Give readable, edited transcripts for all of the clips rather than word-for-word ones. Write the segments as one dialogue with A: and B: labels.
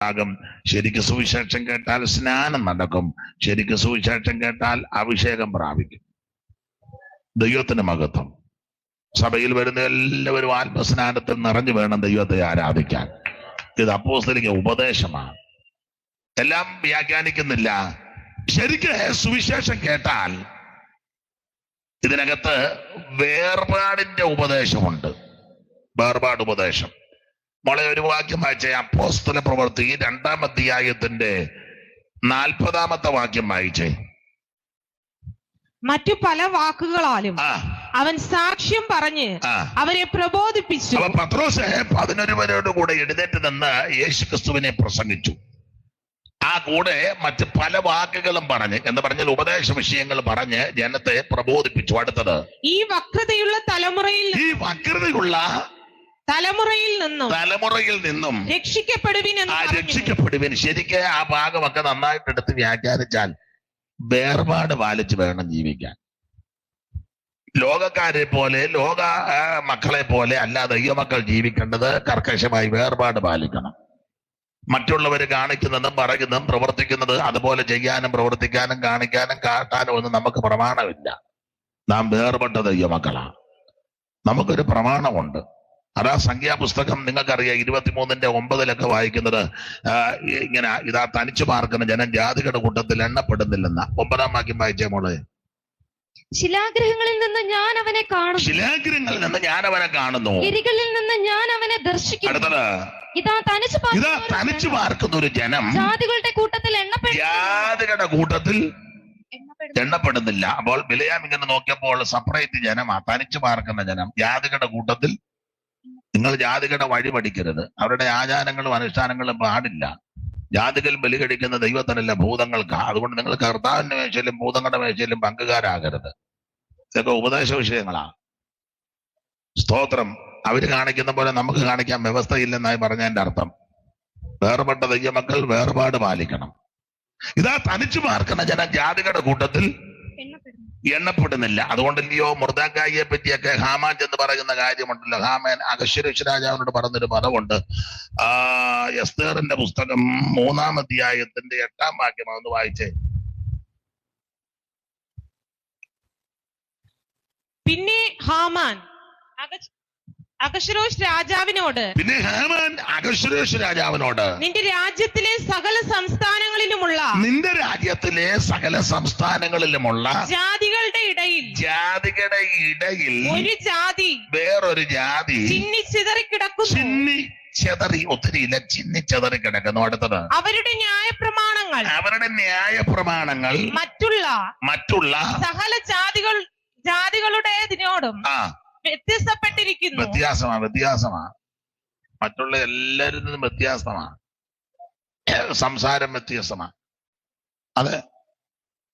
A: ആകും. ശരിക്ക് സുവിശേഷം കേട്ടാൽ സ്നാനം നടക്കും. ശരിക്ക് സുവിശേഷം കേട്ടാൽ അഭിഷേകം പ്രാപിക്കും. ദൈവത്തിന് മഹത്വം. സഭയിൽ വരുന്ന എല്ലാവരും ആത്മസ്നാനത്തിൽ നിറഞ്ഞു വേണം ദൈവത്തെ ആരാധിക്കാൻ. ഇത് അപ്പോസ്തലിക ഉപദേശമാണ്. എല്ലാം വ്യാഖ്യാനിക്കുന്നില്ല. ശരിക്ക് സുവിശേഷം കേട്ടാൽ ഇതിനകത്ത് വേർപാടിന്റെ ഉപദേശമുണ്ട്. വേർപാട് ഉപദേശം. മോളെ ഒരു വാക്യം വായിച്ചേ. അപ്പോസ്തല പ്രവൃത്തി 2-ാം അധ്യായത്തിന്റെ 40-ാമത്തെ വാക്യം വായിച്ചേ.
B: മറ്റു പല വാക്കുകളാലും അവൻ സാക്ഷ്യം പറഞ്ഞ് അവരെ പ്രബോധിപ്പിച്ചു.
A: അപ്പൊ പത്രോസ് 11 പേരോട് കൂടെ എഴുന്നേറ്റ് നിന്ന് യേശുക്രിസ്തുവിനെ പ്രസംഗിച്ചു. ആ കൂടെ മറ്റ് പല വാക്കുകളും പറഞ്ഞ്, എന്ന് പറഞ്ഞാൽ ഉപദേശ വിഷയങ്ങൾ പറഞ്ഞ് ജനത്തെ പ്രബോധിപ്പിച്ചു. അടുത്തത്,
B: ഈ വക്രതയുള്ള തലമുറയിൽ നിന്നും
A: രക്ഷിക്കപ്പെടുവിൻ. ശരിക്ക് ആ ഭാഗമൊക്കെ നന്നായിട്ട് എടുത്ത് വ്യാഖ്യാനിച്ചാൽ വേർപാട് പാലിച്ച് വേണം ജീവിക്കാൻ. ലോകക്കാരെ പോലെ, ലോക മക്കളെ പോലെ അല്ല ദൈവമക്കൾ ജീവിക്കേണ്ടത്. കർക്കശമായി വേർപാട് പാലിക്കണം. മറ്റുള്ളവർ കാണിക്കുന്നതും പറയുന്നതും പ്രവർത്തിക്കുന്നത് അതുപോലെ ചെയ്യാനും പ്രവർത്തിക്കാനും കാണിക്കാനും കാട്ടാനും ഒന്നും നമുക്ക് പ്രമാണമില്ല. നാം വേർപെട്ട ദൈവമക്കളാണ്. നമുക്കൊരു പ്രമാണമുണ്ട്. അതാ സംഖ്യാപുസ്തകം നിങ്ങൾക്കറിയാം 23:9 വായിക്കുന്നത് ഇങ്ങനെ, ഇതാ തനിച്ചു പാർക്കുന്ന ജനം ജാതികളുടെ കൂട്ടത്തിൽ എണ്ണപ്പെടുന്നില്ലെന്ന. 9-ാം വാക്യം വായിച്ചേ മോളെ.
C: ശിലാഗ്രഹങ്ങളിൽ നിന്ന് ഞാൻ അവനെ
A: കാണുന്നു,
C: ഗിരികളിൽ നിന്ന് ഞാൻ അവനെ ദർശിക്കുന്നു.
A: അടുത്തത്,
C: ഇതാ
A: തനിച്ചു പാർക്കുന്ന ഒരു ജനം
C: ജാതികളുടെ കൂട്ടത്തിൽ
A: എണ്ണപ്പെടുന്നില്ല. അപ്പോൾ ബിലയാം ഇങ്ങനെ നോക്കിയപ്പോൾ സെപ്പറേറ്റ് ജനമാ, തനിച്ചു പാർക്കുന്ന ജനം. ജാതികളുടെ കൂട്ടത്തിൽ നിങ്ങൾ ജാതികളുടെ വഴി പഠിക്കരുത്. അവരുടെ ആചാരങ്ങളും അനുഷ്ഠാനങ്ങളും പാടില്ല. ജാതികൾ ബലി കഴിക്കുന്ന ദൈവത്തിനല്ല, ഭൂതങ്ങൾക്ക്. അതുകൊണ്ട് നിങ്ങൾ കർത്താവിന്റെ മേശയിലും ഭൂതങ്ങളുടെ മേശയിലും പങ്കുകാരാകരുത്. ഇതൊക്കെ ഉപദേശ വിഷയങ്ങളാ. സ്തോത്രം. അവര് കാണിക്കുന്ന പോലെ നമുക്ക് കാണിക്കാൻ വ്യവസ്ഥയില്ലെന്നായി പറഞ്ഞതിന്റെ അർത്ഥം. വേർപെട്ട ദൈവമക്കൾ വേർപാട് പാലിക്കണം. ഇതാ തനിച്ചു പാർക്കുന്ന ജനം ജാതികളുടെ കൂട്ടത്തിൽ എണ്ണപ്പെടുന്നില്ല. അതുകൊണ്ടല്ലയോ മൊർദെഖായിയെ പറ്റിയൊക്കെ ഹാമാൻ എന്ന് പറയുന്ന കാര്യമുണ്ടല്ലോ. ഹാമാൻ അഹശ്വേരോശ് രാജാവിനോട് പറഞ്ഞൊരു പദമുണ്ട്. എസ്തേറിന്റെ പുസ്തകം 3-ാം അധ്യായത്തിന്റെ 8-ാം വാക്യം ഒന്ന് വായിച്ചേ.
B: പിന്നെ ഹാമാൻ അഹശ്വേരോശ് രാജാവിനോട് നിന്റെ രാജ്യത്തിലെ സകല സംസ്ഥാനങ്ങളിലുമുള്ള ജാതികളുടെ ഇടയിൽ ഒരു ജാതി വേറൊരു ജാതി ചിന്നിച്ചിതറി കിടക്കുന്നു. അടുത്തത്, അവരുടെ ന്യായപ്രമാണങ്ങൾ മറ്റുള്ള സകല ജാതികളുടേതിനോടും വ്യത്യാസപ്പെട്ടിരിക്കുന്നു.
A: വ്യത്യാസമാ. മറ്റുള്ള എല്ലാവരിൽ നിന്നും വ്യത്യാസമാണ്. സംസാരം വ്യത്യസ്തമാണ്. അത്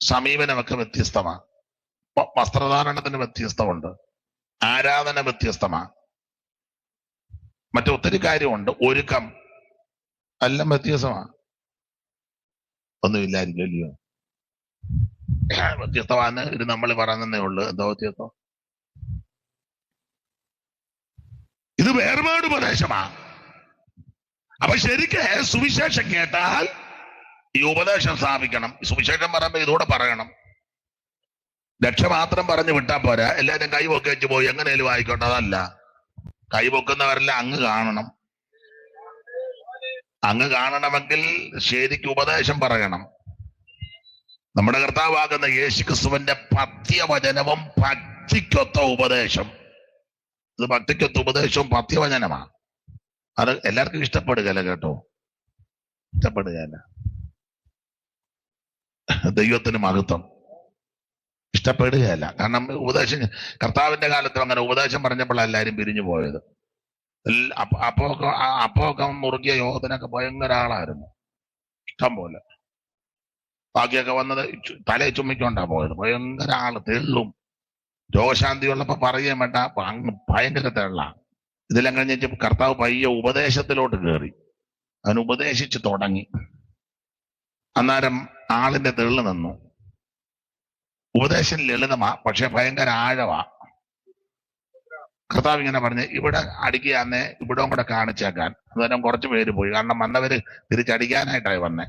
A: സമീപനമൊക്കെ വ്യത്യസ്തമാണ്. വസ്ത്രധാരണത്തിന് വ്യത്യസ്തമുണ്ട്. ആരാധന വ്യത്യസ്തമാണ്. മറ്റൊത്തിരി കാര്യമുണ്ട്. ഒരുക്കം എല്ലാം വ്യത്യസ്തമാണ്. ഒന്നുമില്ലായിരിക്കും. വ്യത്യസ്തമാണ് ഇത് നമ്മൾ പറയുന്നതേ ഉള്ളു. എന്തോ വ്യത്യസ്തം. ഇത് വേർപാട് ഉപദേശമാണ്. അപ്പൊ ശരിക്ക് സുവിശേഷം കേട്ടാൽ ഈ ഉപദേശം സ്ഥാപിക്കണം. സുവിശേഷം പറയുമ്പോ ഇതൂടെ പറയണം. രക്ഷ മാത്രം പറഞ്ഞു വിട്ടാ പോരാ. എല്ലാവരും കൈപൊക്കി വെച്ച് പോയി എങ്ങനെയും ആയിക്കോട്ടെ. അതല്ല, കൈപൊക്കുന്നവരെല്ലാം അങ്ങ് കാണണം. അങ്ങ് കാണണമെങ്കിൽ ശരിക്ക് ഉപദേശം പറയണം. നമ്മുടെ കർത്താവാകുന്ന യേശുക്രിസ്തുവിന്റെ പഥ്യവചനവും ഭക്തിക്കൊത്ത ഉപദേശം. ഇത് ഭക്തിക്കൊത്ത ഉപദേശവും പഥ്യവചനമാണ്. അത് എല്ലാവർക്കും ഇഷ്ടപ്പെടുകയല്ല കേട്ടോ. ഇഷ്ടപ്പെടുകയല്ല. ദൈവത്തിന് മഹത്വം. ഇഷ്ടപ്പെടുകയല്ല. കാരണം ഉപദേശം കർത്താവിന്റെ കാലത്ത് അങ്ങനെ ഉപദേശം പറഞ്ഞപ്പോൾ എല്ലാവരും പിരിഞ്ഞു പോയത്. അപ്പൊക്കെ മുറുകിയ യോഗത്തിനൊക്കെ ഭയങ്കര ആളായിരുന്നു. ഇഷ്ടം പോലെ. ബാക്കിയൊക്കെ വന്നത് തലയെ ചുമ്മിക്കൊണ്ടാ പോയത്. ഭയങ്കര ആള്, തെള്ളും. രോഗശാന്തി ഉള്ളപ്പോ പറയുകയും വേണ്ട, ഭയങ്കര തെള്ള. ഇതെല്ലാം കഴിഞ്ഞ് കർത്താവ് പയ്യെ ഉപദേശത്തിലോട്ട് കയറി. അവൻ ഉപദേശിച്ച് തുടങ്ങി. അന്നേരം ആളിന്റെ തെള്ളു നിന്നു. ഉപദേശം ലളിതമാ, പക്ഷെ ഭയങ്കര ആഴമാ. കർത്താവ് ഇങ്ങനെ പറഞ്ഞ് ഇവിടെ അടിക്കുകയാന്നേ ഇവിടവും കൂടെ കാണിച്ചേക്കാൻ. അന്നേരം കുറച്ച് പേര് പോയി. കാരണം വന്നവര് തിരിച്ചടിക്കാനായിട്ടായി വന്നേ.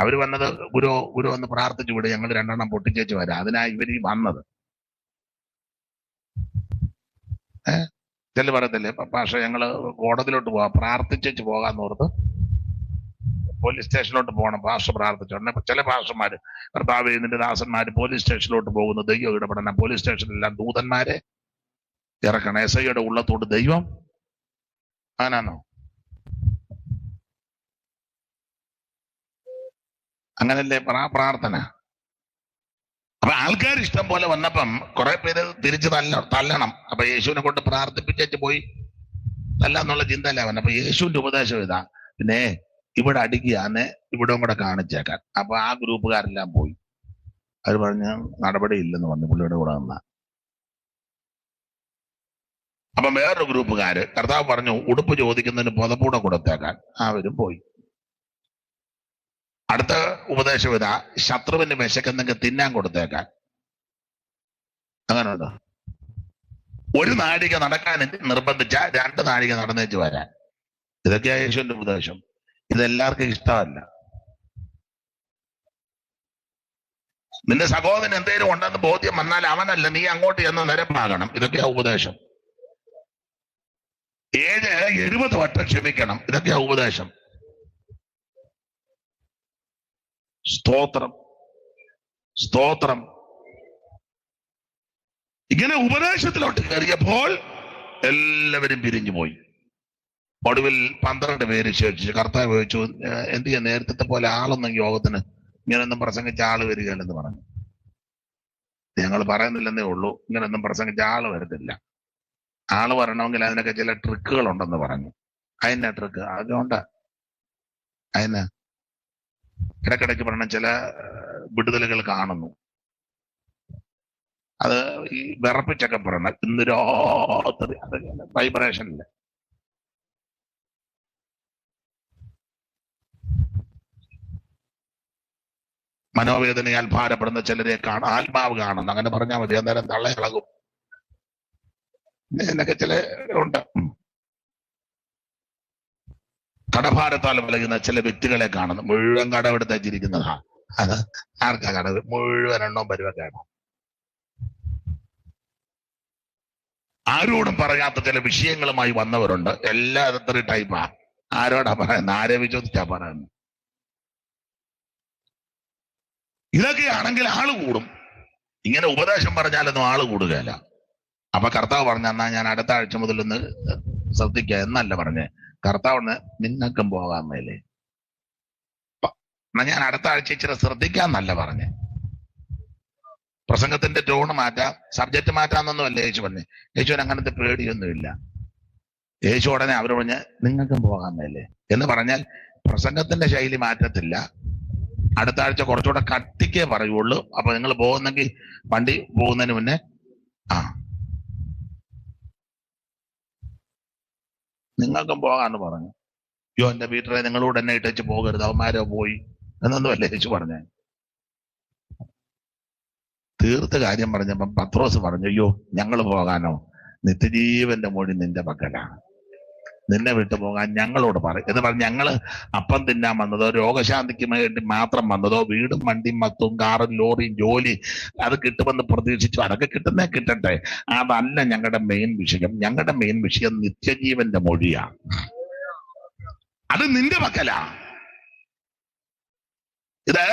A: അവര് വന്നത് ഗുരു ഒന്ന് പ്രാർത്ഥിച്ചു വിട്, ഞങ്ങൾ 2 പൊട്ടിച്ചേച്ച് വരാം. അതിനായി ഇവര് വന്നത്. ചെല്ലു പറയത്തില്ലേ, പക്ഷെ ഞങ്ങള് കോടതിയിലോട്ട് പോവാം, പ്രാർത്ഥിച്ചു പോകാന്ന് ഓർത്ത് പോലീസ് സ്റ്റേഷനിലോട്ട് പോകണം. ഭാഷ പ്രാർത്ഥിച്ചോണ്ട് ചില ഭാഷമാര് കർത്താവ് നിന്റെ ദാസന്മാര് പോലീസ് സ്റ്റേഷനിലോട്ട് പോകുന്നു, ദൈവം ഇടപെടണം. പോലീസ് സ്റ്റേഷനിലെല്ലാം ദൂതന്മാരെ ഇറക്കണം. എസ്ഐയുടെ ഉള്ളത്തോട് ദൈവം. അങ്ങനാണോ? അങ്ങനല്ലേ പ്രാർത്ഥന? അപ്പൊ ആൾക്കാർ ഇഷ്ടം പോലെ വന്നപ്പം കുറെ പേര് തിരിച്ച് തല്ലണം. അപ്പൊ യേശുവിനെ കൊണ്ട് പ്രാർത്ഥിപ്പിച്ചു പോയി തല്ലാന്നുള്ള ചിന്തയല്ല വന്നെ. അപ്പൊ യേശുവിന്റെ ഉപദേശം ഇതാ, പിന്നെ ഇവിടെ അടിക്കുകയാന്ന് ഇവിടവും കൂടെ കാണിച്ചേക്കാൻ. അപ്പൊ ആ ഗ്രൂപ്പുകാരെല്ലാം പോയി. അവർ പറഞ്ഞ നടപടി ഇല്ലെന്ന് പറഞ്ഞു പുള്ളിയുടെ കൂടെ നിന്ന. അപ്പൊ വേറൊരു ഗ്രൂപ്പുകാര് കർത്താവ് പറഞ്ഞു ഉടുപ്പ് ചോദിക്കുന്നതിന് പുതപ്പൂടെ കൊടുത്തേക്കാൻ. അവരും പോയി. അടുത്ത ഉപദേശം ഇതാ, ശത്രുവിന് വിശക്കുന്നെങ്കിൽ തിന്നാൻ കൊടുത്തേക്കാൻ. അങ്ങനെയുണ്ടോ? 1 നാഴിക നടക്കാൻ നിർബന്ധിച്ച 2 നാഴിക നടന്നേച്ച് വരാൻ. ഇതൊക്കെയാ യേശുവിന്റെ ഉപദേശം. ഇതെല്ലാവർക്കും ഇഷ്ടമല്ല. നിന്റെ സഹോദരൻ എന്തെങ്കിലും ഉണ്ടെന്ന് ബോധ്യം വന്നാൽ അവനല്ല, നീ അങ്ങോട്ട് ചെന്ന് നിരപ്പാകണം. ഇതൊക്കെയാ ഉപദേശം. 70 വട്ടം ക്ഷമിക്കണം. ഇതൊക്കെയാ ഉപദേശം. സ്തോത്രം, സ്തോത്രം. ഇങ്ങനെ ഉപദേശത്തിലോട്ട് കയറിയപ്പോൾ എല്ലാവരും പിരിഞ്ഞു പോയി. ഒടുവിൽ 12 പേര് ശേഷിച്ചു. കർത്താവ് ചോദിച്ചു, എന്ത് ചെയ്യാൻ നേരത്തെ പോലെ ആളൊന്നും യോഗത്തിന് ഇങ്ങനൊന്നും പ്രസംഗിച്ച ആള് വരികയല്ലെന്ന് പറഞ്ഞു. ഞങ്ങൾ പറയുന്നില്ലെന്നേ ഉള്ളൂ, ഇങ്ങനൊന്നും പ്രസംഗിച്ച ആള് വരത്തില്ല. ആള് വരണമെങ്കിൽ അതിനൊക്കെ ചില ട്രിക്കുകൾ ഉണ്ടെന്ന് പറഞ്ഞു. അതിനാ ട്രിക്ക്? അതുകൊണ്ട് അതിന് ഇടക്കിടയ്ക്ക് പറഞ്ഞ ചില വിടുതലുകൾ കാണുന്നു. അത് ഈ വിറപ്പിച്ചൊക്കെ പറയണം. ഇന്ന് രാത്രി അത് വൈബ്രേഷനില്ല. മനോവേദനയാൽ ഭാരപ്പെടുന്ന ചിലരെ ആത്മാവ് കാണുന്നു. അങ്ങനെ പറഞ്ഞാൽ മതി. അന്നേരം തള്ളയിളകും. എന്നൊക്കെ ചില ഉണ്ട്. കടഭാരത്താൽ വലയുന്ന ചില വ്യക്തികളെ കാണുന്നു. മുഴുവൻ കടമെടുത്ത് വെച്ചിരിക്കുന്നതാ. അത് ആർക്കാ കടവ്? മുഴുവൻ എണ്ണവും പരുവക്കാണ്. ആരോടും പറയാത്ത ചില വിഷയങ്ങളുമായി വന്നവരുണ്ട്. എല്ലാ എത്ര ടൈപ്പാ. ആരോടാ പറയുന്നത്? ആരെ വിശ്വസിച്ചാ പറയുന്നത്? ഇതൊക്കെയാണെങ്കിൽ ആള് കൂടും. ഇങ്ങനെ ഉപദേശം പറഞ്ഞാലൊന്നും ആള് കൂടുകയല്ല. അപ്പൊ കർത്താവ് പറഞ്ഞ, എന്നാ ഞാൻ അടുത്ത ആഴ്ച മുതൽ ഒന്ന് ശ്രദ്ധിക്കുക എന്നല്ല പറഞ്ഞേ. കർത്താവിന് നിങ്ങൾക്കും പോകാൻ മേലെ, എന്നാ ഞാൻ അടുത്ത ആഴ്ച ഇച്ചിരി ശ്രദ്ധിക്കാന്നല്ല പറഞ്ഞേ. പ്രസംഗത്തിന്റെ ടോണ് മാറ്റാം, സബ്ജക്റ്റ് മാറ്റാന്നൊന്നും അല്ല യേശു പറഞ്ഞേ. യേശുവിന് അങ്ങനത്തെ പേടിയൊന്നുമില്ല. യേശു ഉടനെ അവർ പറഞ്ഞ് നിങ്ങൾക്കും പോകാൻ മേലെ എന്ന് പറഞ്ഞാൽ പ്രസംഗത്തിന്റെ ശൈലി മാറ്റത്തില്ല. അടുത്ത ആഴ്ച കുറച്ചുകൂടെ കട്ടിക്കേ പറയുള്ളൂ. അപ്പൊ നിങ്ങൾ പോകുന്നെങ്കിൽ വണ്ടി പോകുന്നതിന് മുന്നേ നിങ്ങൾക്കും പോകാന്ന് പറഞ്ഞു. അയ്യോ എന്റെ വീട്ടിലെ നിങ്ങളോട് എന്നെ ഇട്ടേച്ച് പോകരുത്, അവന്മാരോ പോയി എന്നൊന്നും അല്ലേ യേശു പറഞ്ഞേ. തീർത്ത കാര്യം പറഞ്ഞപ്പം പത്രോസ് പറഞ്ഞു, അയ്യോ ഞങ്ങൾ പോകാനോ? നിത്യജീവന്റെ മൊഴി നിന്റെ പക്കലാണ്, നിന്നെ വിട്ടു പോകാൻ ഞങ്ങളോട് പറയും എന്ന് പറഞ്ഞ് ഞങ്ങള് അപ്പം തിന്നാൻ വന്നതോ രോഗശാന്തിക്ക് വേണ്ടി മാത്രം വന്നതോ വീടും വണ്ടിയും മത്തും കാറും ലോറിയും ജോലി അത് കിട്ടുമെന്ന് പ്രതീക്ഷിച്ചു, അതൊക്കെ കിട്ടുന്നേ കിട്ടട്ടെ, അതല്ല ഞങ്ങളുടെ മെയിൻ വിഷയം. ഞങ്ങളുടെ മെയിൻ വിഷയം നിത്യജീവന്റെ മൊഴിയാണ്. അത് നിന്റെ പക്കലാ. ഇത്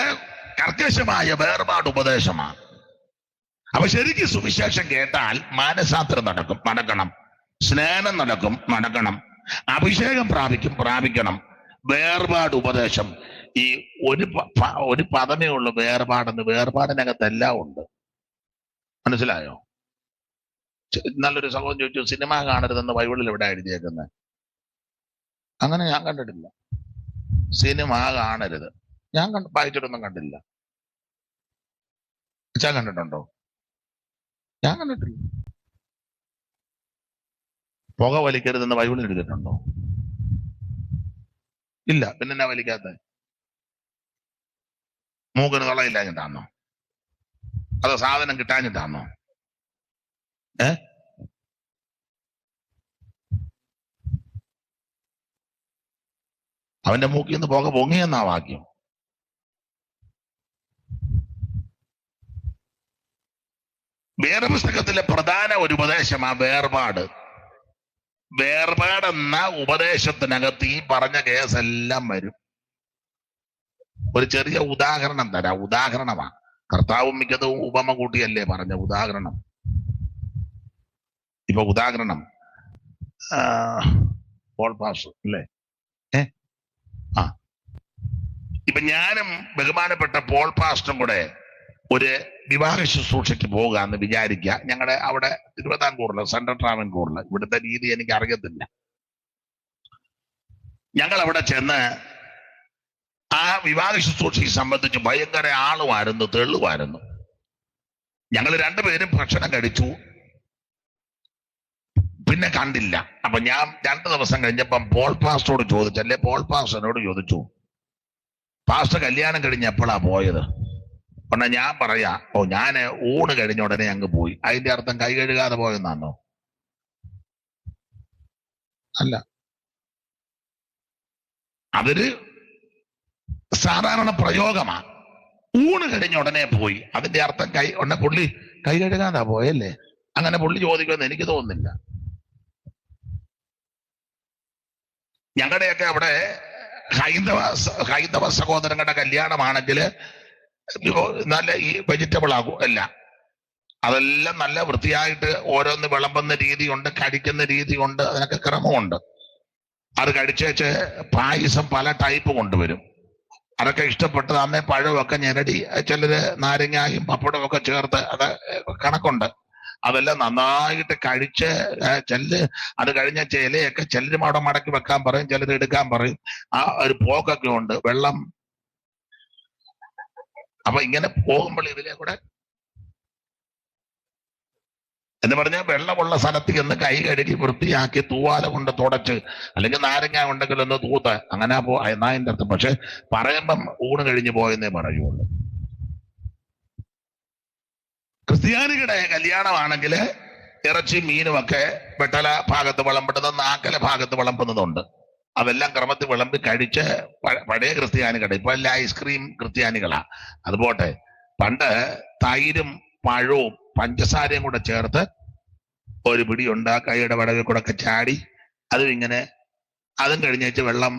A: കർക്കശമായ വേർപാട് ഉപദേശമാണ്. അപ്പൊ ശരിക്കും സുവിശേഷം കേട്ടാൽ മാനസാന്തരം നടക്കണം, സ്നാനം നടക്കണം, അഭിഷേകം പ്രാപിക്കണം. വേർപാട് ഉപദേശം ഈ ഒരു പദമേ ഉള്ളു വേർപാടെന്ന്. വേർപാടിനകത്തെല്ലാം ഉണ്ട്. മനസ്സിലായോ? നല്ലൊരു സഹോദരൻ ചോദിച്ചു, സിനിമ കാണരുതെന്ന് ബൈബിളിൽ എവിടെ എഴുതിയേക്കുന്നത്? അങ്ങനെ ഞാൻ കണ്ടിട്ടില്ല. സിനിമ കാണരുത് ഞാൻ വായിച്ചിട്ടൊന്നും കണ്ടില്ല. അച്ഛാ കണ്ടിട്ടുണ്ടോ? ഞാൻ കണ്ടിട്ടില്ല. പുക വലിക്കരുതെന്ന് ബൈബിളിൽ എഴുതിയിട്ടുണ്ടോ? ഇല്ല. പിന്നെ എന്നാ വലിക്കാത്ത? മൂക്കിന് കളയില്ലാഞ്ഞിട്ടാണോ? അതോ സാധനം കിട്ടാഞ്ഞിട്ടാണോ? അവന്റെ മൂക്കിൽ നിന്ന് പുക പൊങ്ങിയെന്നാ വാക്യം. വേദപുസ്തകത്തിലെ പ്രധാന ഒരു ഉപദേശമാ വേർപാട്. വേർപാടെന്ന ഉപദേശത്തിനകത്ത് ഈ പറഞ്ഞ കേസെല്ലാം വരും. ഒരു ചെറിയ ഉദാഹരണം തരാം. ഉദാഹരണമാ. കർത്താവും മിക്കതും ഉപമ കൂട്ടിയല്ലേ പറഞ്ഞ ഉദാഹരണം. ഇപ്പൊ ഉദാഹരണം പോൾ പാസ് അല്ലേ? ഇപ്പൊ ഞാനും ബഹുമാനപ്പെട്ട പോൾ പാസ്റ്ററും കൂടെ ഒരു വിവാഹ ശുശ്രൂഷയ്ക്ക് പോകുക എന്ന് വിചാരിക്കുക. ഞങ്ങളുടെ അവിടെ തിരുവിതാംകൂറില്, സെൻട്രൽ ട്രാവൻകൂറില്. ഇവിടുത്തെ രീതി എനിക്ക് അറിയത്തില്ല. ഞങ്ങൾ അവിടെ ചെന്ന് ആ വിവാഹ ശുശ്രൂഷയെ സംബന്ധിച്ച് ഭയങ്കര ആളുമായിരുന്നു, തെള്ളുമായിരുന്നു. ഞങ്ങൾ രണ്ടുപേരും ഭക്ഷണം കഴിച്ചു, പിന്നെ കണ്ടില്ല. അപ്പൊ ഞാൻ 2 ദിവസം കഴിഞ്ഞപ്പം പോൾ പാസ്റ്ററോട് ചോദിച്ചല്ലേ, പോൾ പാസ്റ്ററിനോട് ചോദിച്ചു, പാസ്റ്റർ കല്യാണം കഴിഞ്ഞ് എപ്പോഴാ പോയത്? പറഞ്ഞ ഞാൻ പറയാ, ഞാന് ഊണ് കഴിഞ്ഞ ഉടനെ അങ്ങ് പോയി. അതിന്റെ അർത്ഥം കൈ കഴുകാതെ പോയെന്നാണോ? അല്ല, അതൊരു സാധാരണ പ്രയോഗമാണ്. ഊണ് കഴിഞ്ഞ ഉടനെ പോയി, അതിന്റെ അർത്ഥം പുള്ളി കൈ കഴുകാതാ പോയല്ലേ? അങ്ങനെ പുള്ളി ചോദിക്കുമെന്ന് എനിക്ക് തോന്നുന്നില്ല. ഞങ്ങളുടെയൊക്കെ അവിടെ ഹൈന്ദവ സഹോദരങ്ങളുടെ കല്യാണമാണെങ്കിൽ നല്ല ഈ വെജിറ്റബിൾ ആകും എല്ലാം. അതെല്ലാം നല്ല വൃത്തിയായിട്ട് ഓരോന്ന് വിളമ്പുന്ന രീതിയുണ്ട്, കഴിക്കുന്ന രീതിയുണ്ട്, അതിനൊക്കെ ക്രമമുണ്ട്. അത് കഴിച്ചേച്ച് പായസം പല ടൈപ്പ് കൊണ്ടുവരും. അതൊക്കെ ഇഷ്ടപ്പെട്ട് അന്നേ പഴമൊക്കെ ഞെരടി, ചിലര് നാരങ്ങായും പപ്പടവും ഒക്കെ ചേർത്ത്, അത് കണക്കുണ്ട്. അതെല്ലാം നന്നായിട്ട് കഴിച്ച് അത് കഴിഞ്ഞ ഇലയൊക്കെ ചിലരും അവിടെ മടക്കി വെക്കാൻ പറയും, ചിലർ എടുക്കാൻ പറയും. ആ ഒരു പോക്കൊക്കെ ഉണ്ട്, വെള്ളം. അപ്പൊ ഇങ്ങനെ പോകുമ്പോൾ ഇതിലെ കൂടെ എന്ന് പറഞ്ഞാൽ വെള്ളമുള്ള സ്ഥലത്ത് ചെന്ന് കൈ കഴുകി വൃത്തിയാക്കി തൂവാല കൊണ്ട് തുടച്ച്, അല്ലെങ്കിൽ നാരങ്ങ ഉണ്ടെങ്കിൽ ഒന്ന് തൂത്ത്, അങ്ങനെ എന്നാതിൻ്റെ അർത്ഥം. പക്ഷെ പറയുമ്പം ഊണ് കഴിഞ്ഞ് പോയെന്നേ പറയുള്ളൂ. ക്രിസ്ത്യാനികളുടെ കല്യാണമാണെങ്കിൽ ഇറച്ചി മീനുമൊക്കെ വെട്ടല ഭാഗത്ത് വിളമ്പുന്നത്, നാക്കല ഭാഗത്ത് വിളമ്പുന്നതുണ്ട്. അതെല്ലാം ക്രമത്തിൽ വിളമ്പി കഴിച്ച് പഴയ ക്രിസ്ത്യാനികളുടെ, ഇപ്പൊ എല്ലാം ഐസ്ക്രീം ക്രിസ്ത്യാനികളാ. അതുപോട്ടെ, പണ്ട് തൈരും പഴവും പഞ്ചസാരയും കൂടെ ചേർത്ത് ഒരു പിടി കൈയുടെ വടവിൽ കൂടെ ഒക്കെ ചാടി, അതും ഇങ്ങനെ, അതും കഴിഞ്ഞേച്ച് വെള്ളം.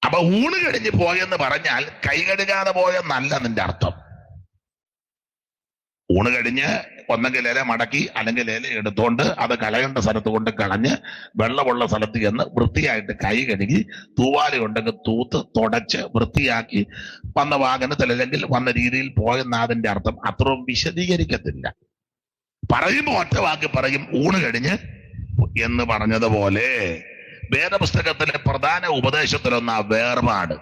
A: അപ്പൊ ഊണ് കഴിഞ്ഞ് പോയെന്ന് പറഞ്ഞാൽ കൈ കഴുകാതെ പോയെന്നല്ല നിന്റെ അർത്ഥം. ഊണ് കഴിഞ്ഞ് ഒന്നെങ്കിൽ ഇല മടക്കി, അല്ലെങ്കിൽ ഇല എടുത്തോണ്ട് അത് കളയേണ്ട സ്ഥലത്ത് കൊണ്ട് കളഞ്ഞ് വെള്ളമുള്ള സ്ഥലത്ത് ചെന്ന് വൃത്തിയായിട്ട് കൈ കഴുകി തൂവാല ഉണ്ടെങ്കിൽ തൂത്ത് തുടച്ച് വൃത്തിയാക്കി വന്ന വാഹനത്തിൽ അല്ലെങ്കിൽ വന്ന രീതിയിൽ പോയെന്ന അതിന്റെ അർത്ഥം. അത്രയും വിശദീകരിക്കത്തില്ല. പറയുമ്പോൾ ഒറ്റ വാക്കി പറയും, ഊണ് കഴിഞ്ഞ് എന്ന് പറഞ്ഞതുപോലെ. വേദപുസ്തകത്തിലെ പ്രധാന ഉപദേശത്തിലൊന്നാ വേർപാട്.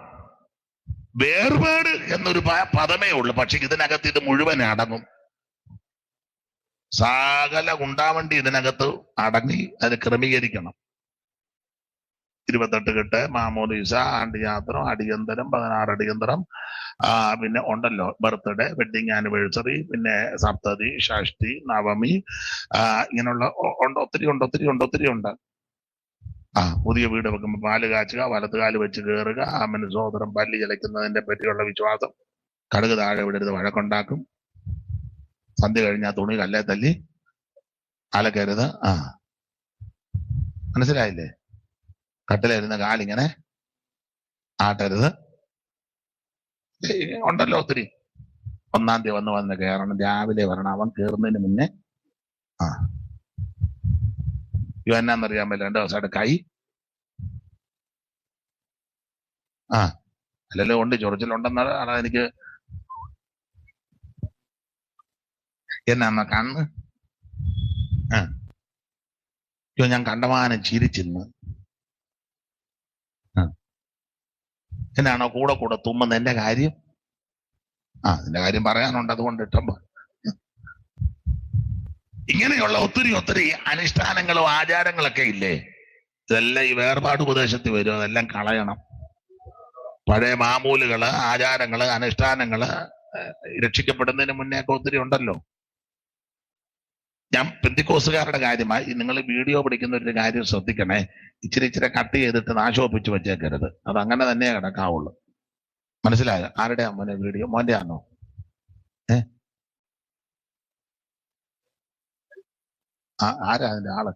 A: വേർപാട് എന്നൊരു പദമേ ഉള്ളു, പക്ഷെ ഇതിനകത്ത് ഇത് മുഴുവൻ അടങ്ങും. സകല ഉണ്ടാവേണ്ടി ഇതിനകത്ത് അടങ്ങി അത് ക്രമീകരിക്കണം. 28 കെട്ട്, മാമോദീസ, ആണ്ടിയാത്രം, അടിയന്തരം, 16 അടിയന്തരം, പിന്നെ ഉണ്ടല്ലോ ബർത്ത്ഡേ, വെഡിങ് ആനിവേഴ്സറി, പിന്നെ സപ്തതി, ഷഷ്ടി, നവമി, ഇങ്ങനെയുള്ള ഒത്തിരി ഉണ്ട്. പുതിയ വീട് വെക്കുമ്പോൾ പാല് കാച്ചുക, വലത്തുകാല് വെച്ച് കയറുക, അമ്മന് സഹോദരം പല്ലി ചലയ്ക്കുന്നതിനെ പറ്റിയുള്ള വിശ്വാസം, കടുക് താഴെ വിടരുത്, വഴക്കുണ്ടാക്കും, സന്ധ്യ കഴിഞ്ഞാൽ തുണി കല്ലേ തല്ലി അലക്കരുത്. മനസ്സിലായില്ലേ? കട്ടിലിരുന്ന കാലിങ്ങനെ ആട്ടരുത്. ഉണ്ടല്ലോ ഒത്തിരി. 1-ാം തീയതി വന്ന് കയറണം, രാവിലെ വരണം, അവൻ കയറുന്നതിന് മുന്നേ. എന്നാന്നറിയാൻ പറ്റില്ല, 2 ദിവസമായിട്ട് കൈ അല്ലല്ലോ ഉണ്ട്, ചൊറിച്ചിലുണ്ടെന്നാണ്. അതെനിക്ക് എന്നാ കണ്ണ് ഞാൻ കണ്ടമാനം ചിരിച്ചിന്ന്. എന്നാണോ കൂടെ തുമ്മുന്ന എന്റെ കാര്യം? നിന്റെ കാര്യം പറയാനുണ്ട്, അതുകൊണ്ട് ഇട്ടുമ്പോ. ഇങ്ങനെയുള്ള ഒത്തിരി അനുഷ്ഠാനങ്ങളും ആചാരങ്ങളൊക്കെ ഇല്ലേ? ഇതെല്ലാം ഈ വേർപാട് ഉപദേശത്തിൽ വരും. അതെല്ലാം കളയണം. പഴയ മാമൂലുകള്, ആചാരങ്ങള്, അനുഷ്ഠാനങ്ങള് രക്ഷിക്കപ്പെടുന്നതിന് മുന്നേ ഒക്കെ ഒത്തിരി ഉണ്ടല്ലോ. ഞാൻ പെന്തിക്കോസുകാരുടെ കാര്യമായി നിങ്ങൾ വീഡിയോ പിടിക്കുന്ന ഒരു കാര്യം ശ്രദ്ധിക്കണേ. ഇച്ചിരി കട്ട് ചെയ്തിട്ട് നാശോപ്പിച്ച് വെച്ചേക്കരുത്. അത് അങ്ങനെ തന്നെ കിടക്കാവുള്ളൂ. മനസ്സിലായോ? ആരുടെ മോനെ വീഡിയോ? മോന്റെ ആണോ? ആരാ അതിന്റെ ആള്?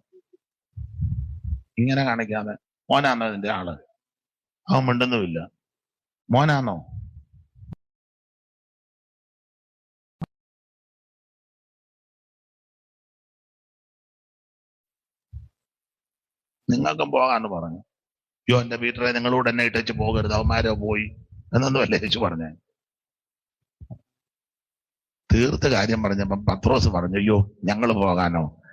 A: ഇങ്ങനെ കാണിക്കാതെ മോനാണോ അതിന്റെ ആള്? അവൻ മിണ്ടുന്നുമില്ല. മോനാണോ? നിങ്ങൾക്കും പോകാന്ന് പറഞ്ഞു. അയ്യോ എന്റെ വീട്ടിലെ നിങ്ങളോട് എന്നെ ഇട്ടേച്ച് പോകരുത്, അവന്മാരോ പോയി എന്നൊന്നും അല്ലേ യേശു പറഞ്ഞേ. തീർത്ത കാര്യം പറഞ്ഞപ്പം പത്രോസ് പറഞ്ഞു, അയ്യോ ഞങ്ങൾ പോകാനോ?